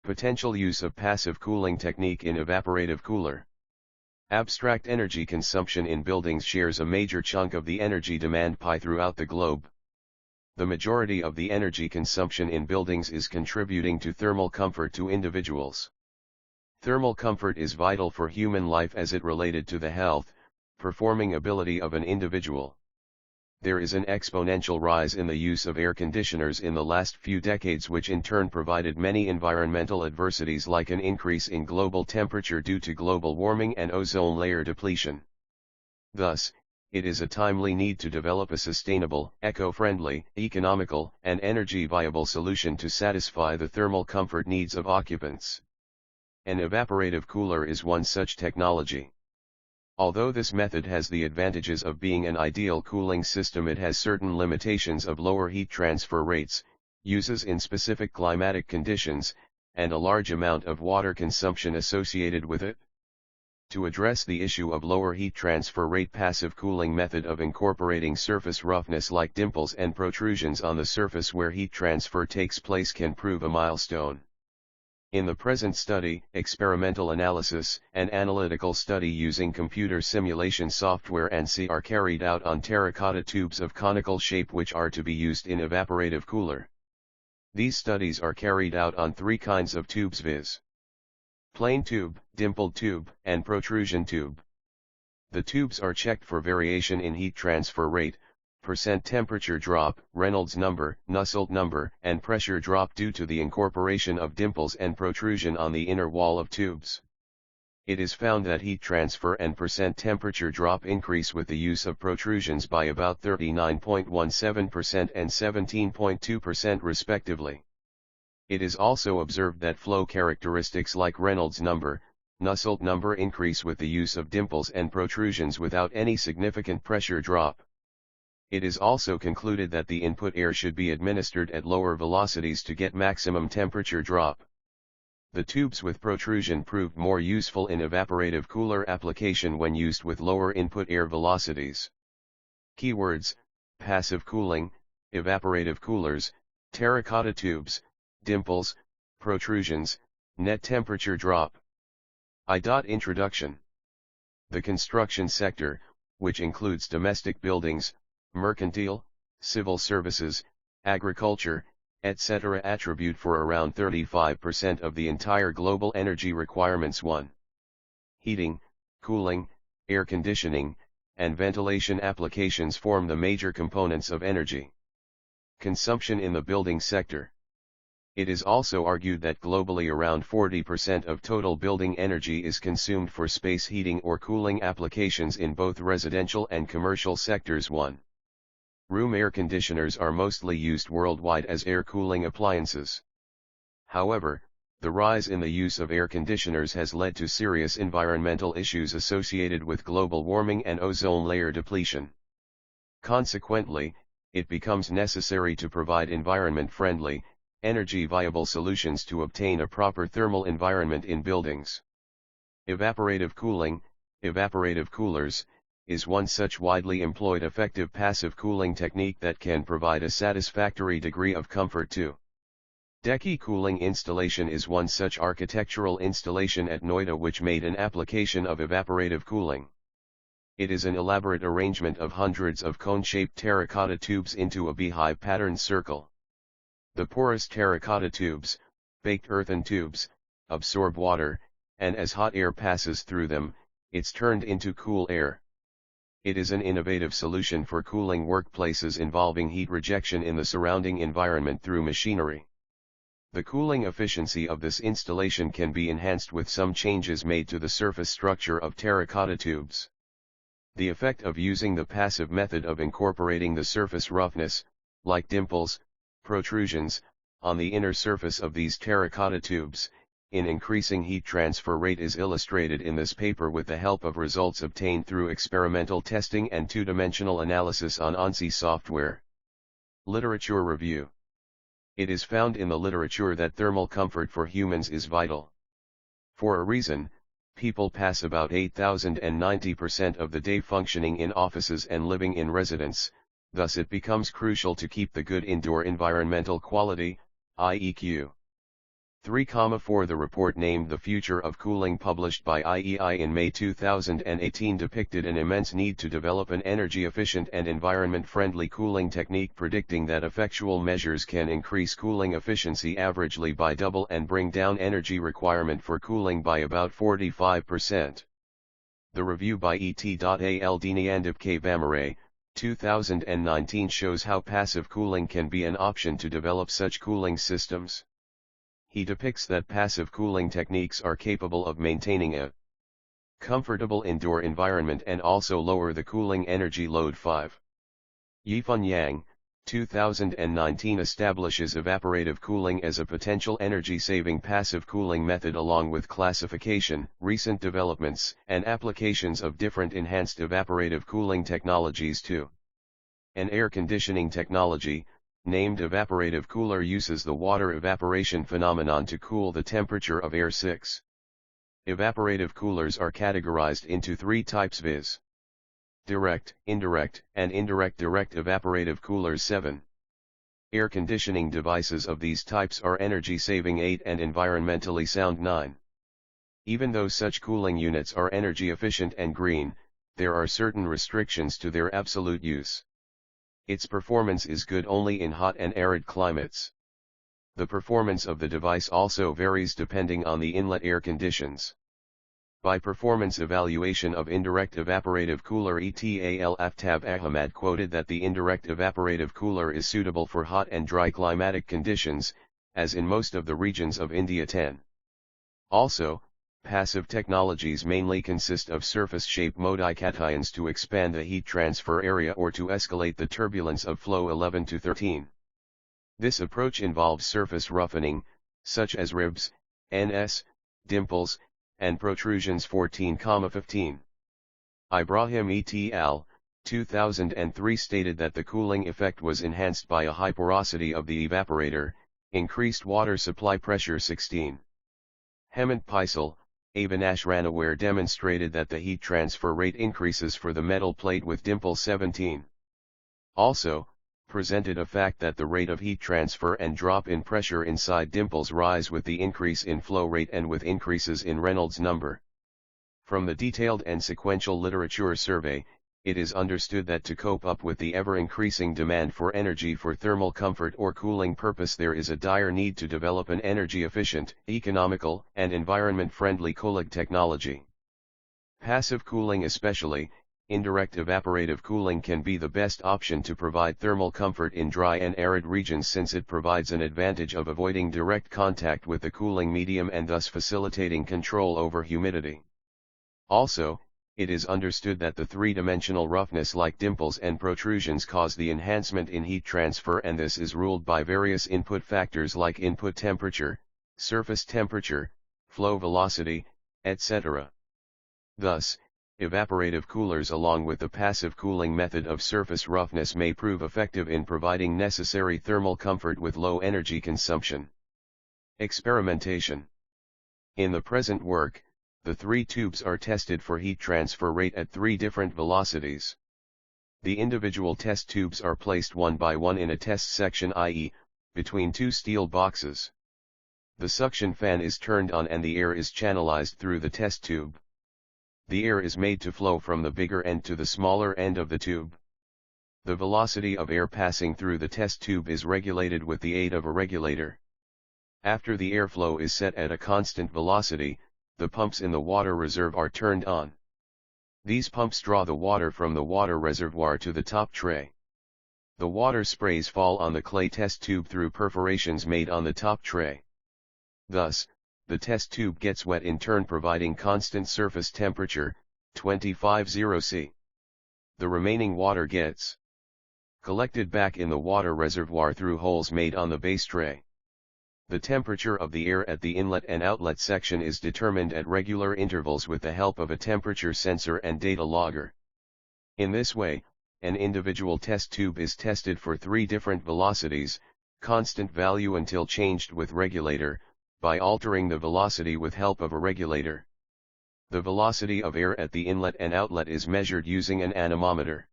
Potential use of passive cooling technique in evaporative cooler. Abstract energy consumption in buildings shares a major chunk of the energy demand pie throughout the globe. The majority of the energy consumption in buildings is contributing to thermal comfort to individuals. Thermal comfort is vital for human life as it related to the health, performing ability of an individual. There is an exponential rise in the use of air conditioners in the last few decades, which in turn provided many environmental adversities like an increase in global temperature due to global warming and ozone layer depletion. Thus, it is a timely need to develop a sustainable, eco-friendly, economical, and energy-viable solution to satisfy the thermal comfort needs of occupants. An evaporative cooler is one such technology. Although this method has the advantages of being an ideal cooling system, it has certain limitations of lower heat transfer rates, uses in specific climatic conditions, and a large amount of water consumption associated with it. To address the issue of lower heat transfer rate, passive cooling method of incorporating surface roughness like dimples and protrusions on the surface where heat transfer takes place can prove a milestone. In the present study, experimental analysis and analytical study using computer simulation software ANSYS are carried out on terracotta tubes of conical shape which are to be used in evaporative cooler. These studies are carried out on three kinds of tubes, viz. Plain tube, dimpled tube, and protrusion tube. The tubes are checked for variation in heat transfer rate, percent temperature drop, Reynolds number, Nusselt number, and pressure drop due to the incorporation of dimples and protrusion on the inner wall of tubes. It is found that heat transfer and percent temperature drop increase with the use of protrusions by about 39.17% and 17.2% respectively. It is also observed that flow characteristics like Reynolds number, Nusselt number increase with the use of dimples and protrusions without any significant pressure drop. It is also concluded that the input air should be administered at lower velocities to get maximum temperature drop. The tubes with protrusion proved more useful in evaporative cooler application when used with lower input air velocities. Keywords: passive cooling, evaporative coolers, terracotta tubes, dimples, protrusions, net temperature drop. Introduction. The construction sector, which includes domestic buildings, mercantile, civil services, agriculture, etc., attribute for around 35% of the entire global energy requirements. 1. Heating, cooling, air conditioning, and ventilation applications form the major components of energy consumption in the building sector. It is also argued that globally around 40% of total building energy is consumed for space heating or cooling applications in both residential and commercial sectors. 1. Room air conditioners are mostly used worldwide as air cooling appliances. However, the rise in the use of air conditioners has led to serious environmental issues associated with global warming and ozone layer depletion. Consequently, it becomes necessary to provide environment-friendly, energy-viable solutions to obtain a proper thermal environment in buildings. Evaporative cooling, evaporative coolers, is one such widely employed effective passive cooling technique that can provide a satisfactory degree of comfort too. Gadgil cooling installation is one such architectural installation at Noida which made an application of evaporative cooling. It is an elaborate arrangement of hundreds of cone-shaped terracotta tubes into a beehive-patterned circle. The porous terracotta tubes, baked earthen tubes, absorb water, and as hot air passes through them, it's turned into cool air. It is an innovative solution for cooling workplaces involving heat rejection in the surrounding environment through machinery. The cooling efficiency of this installation can be enhanced with some changes made to the surface structure of terracotta tubes. The effect of using the passive method of incorporating the surface roughness, like dimples, protrusions, on the inner surface of these terracotta tubes, in increasing heat transfer rate is illustrated in this paper with the help of results obtained through experimental testing and two-dimensional analysis on ANSYS software. Literature review. It is found in the literature that thermal comfort for humans is vital. For a reason, people pass about 8,090% of the day functioning in offices and living in residence, thus it becomes crucial to keep the good indoor environmental quality, IEQ. 3,4 The report named The Future of Cooling published by IEI in May 2018 depicted an immense need to develop an energy-efficient and environment-friendly cooling technique, predicting that effectual measures can increase cooling efficiency averagely by double and bring down energy requirement for cooling by about 45%. The review by et.Aldiniandip K. Bamare, 2019 shows how passive cooling can be an option to develop such cooling systems. He depicts that passive cooling techniques are capable of maintaining a comfortable indoor environment and also lower the cooling energy load. 5. Yifan Yang, 2019 establishes evaporative cooling as a potential energy-saving passive cooling method along with classification, recent developments, and applications of different enhanced evaporative cooling technologies too. An air conditioning technology, named Evaporative Cooler, uses the water evaporation phenomenon to cool the temperature of air. 6. Evaporative coolers are categorized into three types, viz. direct, indirect, and indirect. Direct evaporative coolers. 7. Air conditioning devices of these types are energy-saving 8 and environmentally sound. 9. Even though such cooling units are energy efficient and green, there are certain restrictions to their absolute use. Its performance is good only in hot and arid climates. The performance of the device also varies depending on the inlet air conditions. By performance evaluation of indirect evaporative cooler, ETAL Aftab Ahmad quoted that the indirect evaporative cooler is suitable for hot and dry climatic conditions, as in most of the regions of India. 10. Also, passive technologies mainly consist of surface-shaped modications to expand the heat transfer area or to escalate the turbulence of flow. 11 to 13. This approach involves surface roughening, such as ribs, NS, dimples, and protrusions. 14,15. Ibrahim et al., 2003 stated that the cooling effect was enhanced by a high porosity of the evaporator, increased water supply pressure. 16. Hemant Paisal, Avinash Ranaware demonstrated that the heat transfer rate increases for the metal plate with dimples. 17. Also, presented a fact that the rate of heat transfer and drop in pressure inside dimples rise with the increase in flow rate and with increases in Reynolds number. From the detailed and sequential literature survey, it is understood that to cope up with the ever-increasing demand for energy for thermal comfort or cooling purpose, there is a dire need to develop an energy-efficient, economical, and environment-friendly cooling technology. Passive cooling, especially indirect evaporative cooling, can be the best option to provide thermal comfort in dry and arid regions, since it provides an advantage of avoiding direct contact with the cooling medium and thus facilitating control over humidity. Also, it is understood that the three-dimensional roughness like dimples and protrusions cause the enhancement in heat transfer, and this is ruled by various input factors like input temperature, surface temperature, flow velocity, etc. Thus, evaporative coolers along with the passive cooling method of surface roughness may prove effective in providing necessary thermal comfort with low energy consumption. Experimentation. In the present work, the three tubes are tested for heat transfer rate at 3 different velocities. The individual test tubes are placed one by one in a test section, i.e., between 2 steel boxes. The suction fan is turned on and the air is channelized through the test tube. The air is made to flow from the bigger end to the smaller end of the tube. The velocity of air passing through the test tube is regulated with the aid of a regulator. After the airflow is set at a constant velocity, the pumps in the water reserve are turned on. These pumps draw the water from the water reservoir to the top tray. The water sprays fall on the clay test tube through perforations made on the top tray. Thus, the test tube gets wet in turn, providing constant surface temperature, 25° C. The remaining water gets collected back in the water reservoir through holes made on the base tray. The temperature of the air at the inlet and outlet section is determined at regular intervals with the help of a temperature sensor and data logger. In this way, an individual test tube is tested for 3 different velocities, constant value until changed with regulator, by altering the velocity with help of a regulator. The velocity of air at the inlet and outlet is measured using an anemometer.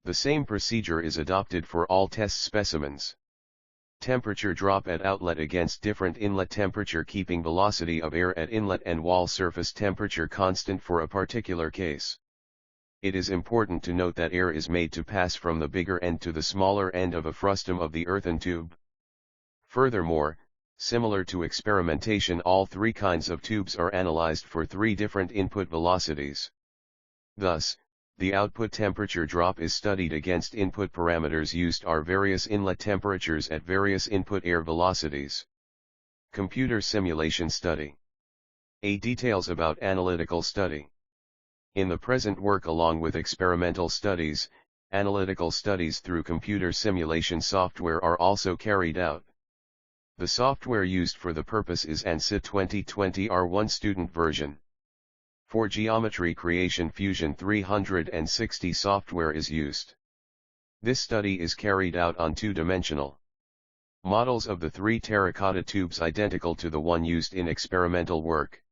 The same procedure is adopted for all test specimens. Temperature drop at outlet against different inlet temperature, keeping velocity of air at inlet and wall surface temperature constant for a particular case. It is important to note that air is made to pass from the bigger end to the smaller end of a frustum of the earthen tube. Furthermore, similar to experimentation, all three kinds of tubes are analyzed for three different input velocities. Thus, the output temperature drop is studied against input parameters used are various inlet temperatures at various input air velocities. Computer simulation study. A. Details about analytical study. In the present work, along with experimental studies, analytical studies through computer simulation software are also carried out. The software used for the purpose is ANSYS 2020 R1 student version. For geometry creation, Fusion 360 software is used. This study is carried out on two-dimensional models of the three terracotta tubes identical to the one used in experimental work.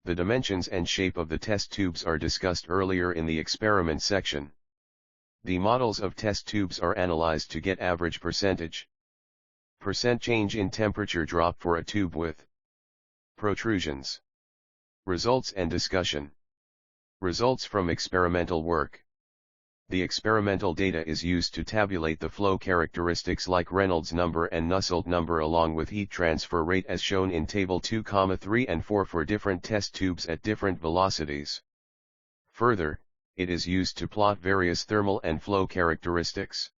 The dimensions and shape of the test tubes are discussed earlier in the experiment section. The models of test tubes are analyzed to get average percentage change in temperature drop for a tube with protrusions. Results and discussion. Results from experimental work. The experimental data is used to tabulate the flow characteristics like Reynolds number and Nusselt number along with heat transfer rate as shown in Table 2, 3 and 4 for different test tubes at different velocities. Further, it is used to plot various thermal and flow characteristics.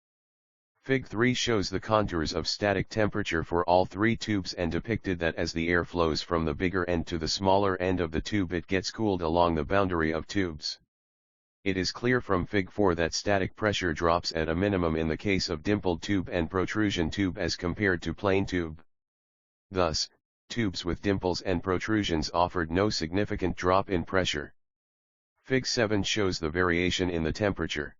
Fig 3 shows the contours of static temperature for all three tubes and depicted that as the air flows from the bigger end to the smaller end of the tube, it gets cooled along the boundary of tubes. It is clear from Fig 4 that static pressure drops at a minimum in the case of dimpled tube and protrusion tube as compared to plain tube. Thus, tubes with dimples and protrusions offered no significant drop in pressure. Fig 7 shows the variation in the temperature.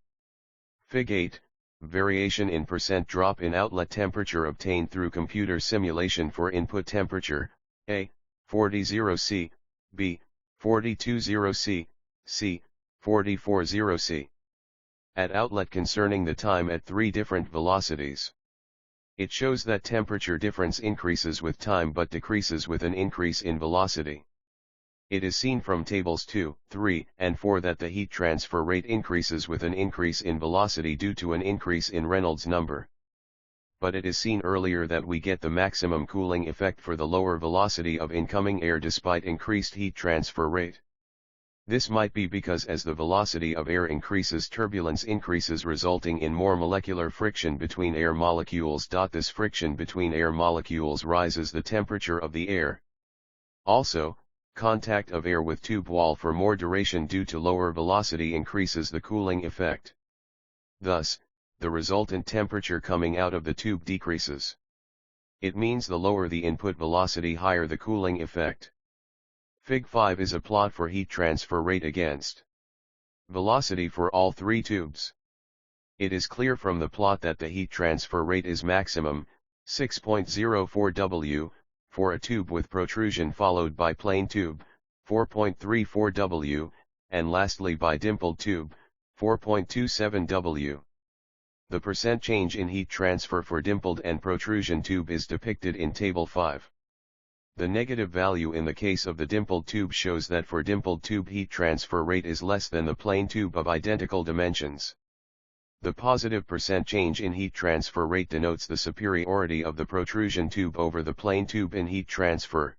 Fig 8, variation in percent drop in outlet temperature obtained through computer simulation for input temperature, A, 40 C, B, 42 C, C, 44 C. At outlet concerning the time at three different velocities. It shows that temperature difference increases with time but decreases with an increase in velocity. It is seen from tables 2, 3, and 4 that the heat transfer rate increases with an increase in velocity due to an increase in Reynolds number. But it is seen earlier that we get the maximum cooling effect for the lower velocity of incoming air despite increased heat transfer rate. This might be because as the velocity of air increases, turbulence increases, resulting in more molecular friction between air molecules. This friction between air molecules rises the temperature of the air. Also, contact of air with tube wall for more duration due to lower velocity increases the cooling effect. Thus, the resultant temperature coming out of the tube decreases. It means the lower the input velocity, higher the cooling effect. Fig 5 is a plot for heat transfer rate against velocity for all three tubes. It is clear from the plot that the heat transfer rate is maximum, 6.04 W, for a tube with protrusion, followed by plain tube, 4.34 W, and lastly by dimpled tube, 4.27 W. The percent change in heat transfer for dimpled and protrusion tube is depicted in Table 5. The negative value in the case of the dimpled tube shows that for dimpled tube heat transfer rate is less than the plain tube of identical dimensions. The positive percent change in heat transfer rate denotes the superiority of the protrusion tube over the plain tube in heat transfer.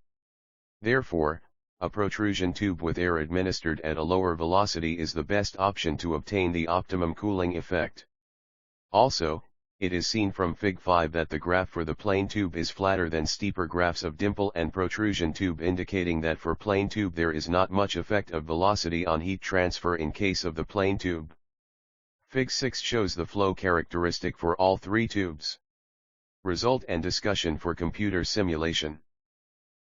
Therefore, a protrusion tube with air administered at a lower velocity is the best option to obtain the optimum cooling effect. Also, it is seen from Fig 5 that the graph for the plain tube is flatter than steeper graphs of dimple and protrusion tube, indicating that for plain tube there is not much effect of velocity on heat transfer in case of the plain tube. Fig 6 shows the flow characteristic for all three tubes. Result and discussion for computer simulation.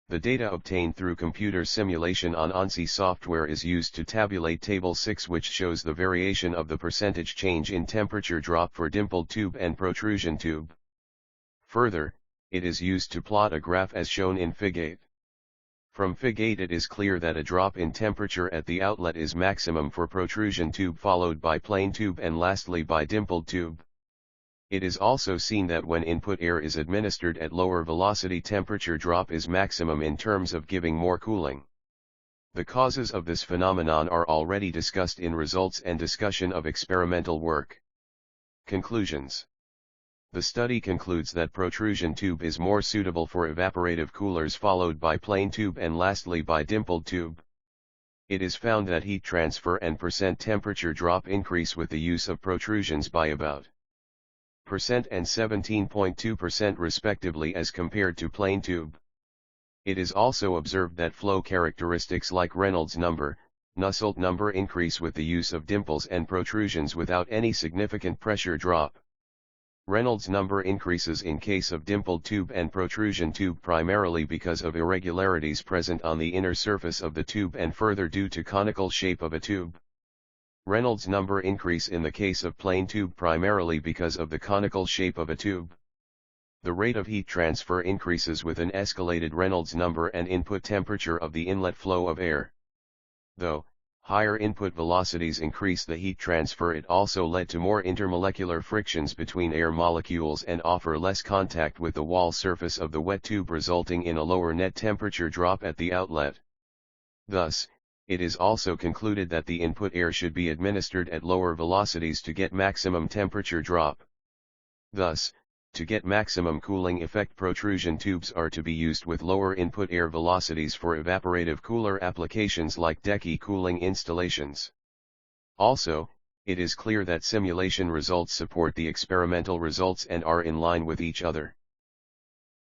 The data obtained through computer simulation on ANSYS software is used to tabulate Table 6, which shows the variation of the percentage change in temperature drop for dimpled tube and protrusion tube. Further, it is used to plot a graph as shown in Fig 8. From Fig 8 it is clear that a drop in temperature at the outlet is maximum for protrusion tube, followed by plain tube and lastly by dimpled tube. It is also seen that when input air is administered at lower velocity, temperature drop is maximum in terms of giving more cooling. The causes of this phenomenon are already discussed in results and discussion of experimental work. Conclusions. The study concludes that protrusion tube is more suitable for evaporative coolers, followed by plain tube, and lastly by dimpled tube. It is found that heat transfer and percent temperature drop increase with the use of protrusions by about % and 17.2% respectively as compared to plain tube. It is also observed that flow characteristics like Reynolds number, Nusselt number increase with the use of dimples and protrusions without any significant pressure drop. Reynolds number increases in case of dimpled tube and protrusion tube primarily because of irregularities present on the inner surface of the tube and further due to conical shape of a tube. Reynolds number increase in the case of plain tube primarily because of the conical shape of a tube. The rate of heat transfer increases with an escalated Reynolds number and input temperature of the inlet flow of air. Though higher input velocities increase the heat transfer, it also led to more intermolecular frictions between air molecules and offer less contact with the wall surface of the wet tube, resulting in a lower net temperature drop at the outlet. Thus, it is also concluded that the input air should be administered at lower velocities to get maximum temperature drop. Thus, to get maximum cooling effect, protrusion tubes are to be used with lower input air velocities for evaporative cooler applications like Gadgil cooling installations. Also, it is clear that simulation results support the experimental results and are in line with each other.